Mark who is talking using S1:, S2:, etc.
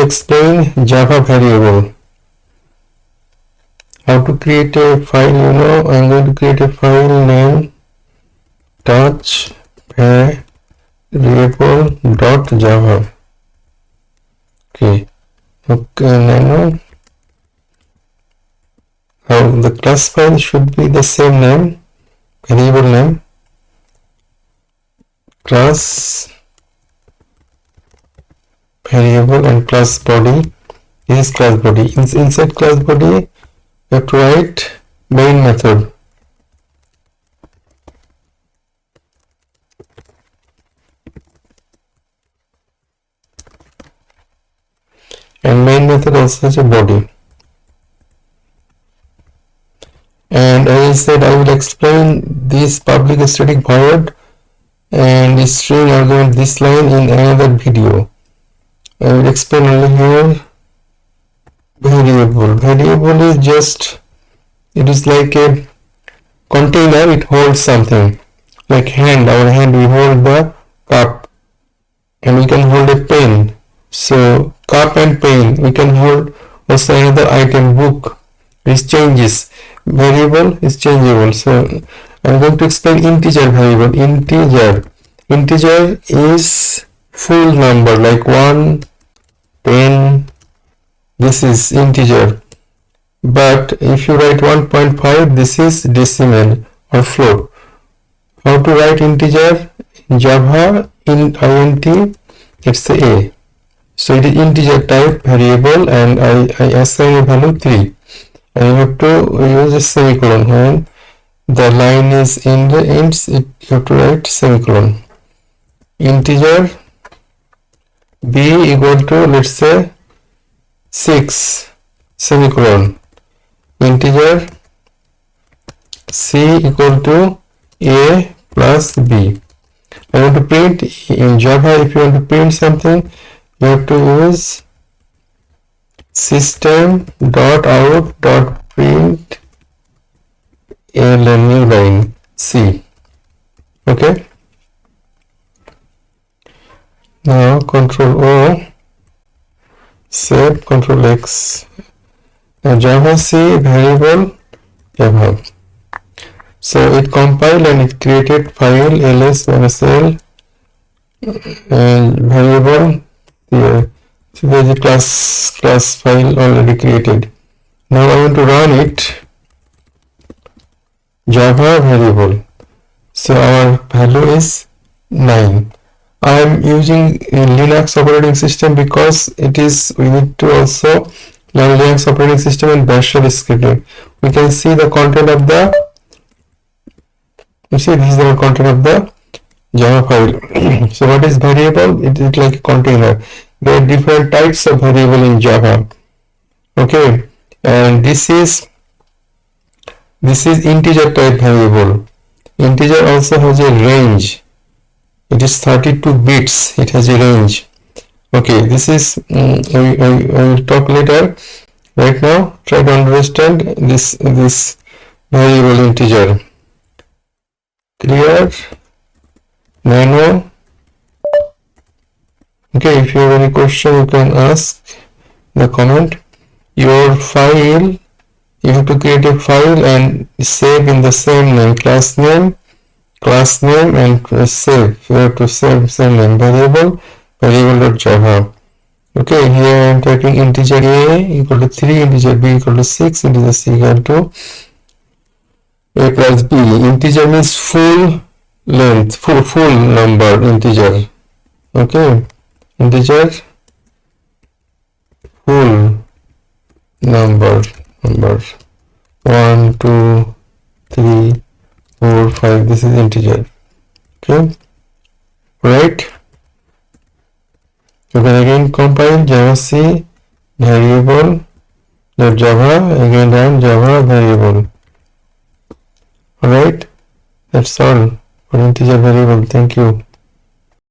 S1: explain Java variable. How to create a file, you know, I'm going to create a file name touch variable.java. Okay, now how the class file should be the same name, variable name, class variable, and class body. This is class body. Inside class body, you have to write main method. And main method also has a body. And as I said, I will explain this public static void and string argument this line in another video. I will explain only here variable. Variable is just, it is like a container, it holds something. Like hand, our hand, we hold the cup and we can hold a pen. So cup and pen, we can hold also another item, book. It changes. Variable is changeable. So I'm going to explain integer variable. Integer is full number like 1, 10. This is integer. But if you write 1.5, this is decimal or float. How to write integer in Java? In int, it's a. So it is integer type variable, and I assign a value 3. I have to use a semicolon. When the line is in the ends, you have to write semicolon. Integer b equal to, let's say, 6, semicolon. Integer c equal to a plus b. I want to print in Java. If you want to print something, you have to use system.out.print a new line C. Okay. Now Control O, save, Control X. Now Java C variable Java. So it compiled and it created file ls-l and variable here. So there is a class file already created. Now I want to run it. Java variable. So our value is 9. I am using a Linux operating system because it is, we need to also learn Linux operating system and bash shell scripting. We can see the content of the, you see this is the content of the Java file. So what is variable? It is like a container. There are different types of variable in Java. Okay, and this is integer type variable. Integer also has a range. It is 32 bits. It has a range. Okay, this is I will talk later. Right now, try to understand this variable integer. Clear? Nano. Okay, if you have any question, you can ask in the comment. Your file, you have to create a file and save in the same name, class name, and save. You have to save same name, variable.java. Okay, here I am typing integer a equal to 3, integer b equal to 6, integer c equal to a plus b. Integer means full length, full number integer. Okay, integer full number 1, 2, 3, 4, 5. This is integer. Okay, right? You can again compile Java C variable .java, again run Java variable. Alright, that's all for integer variable. Thank you.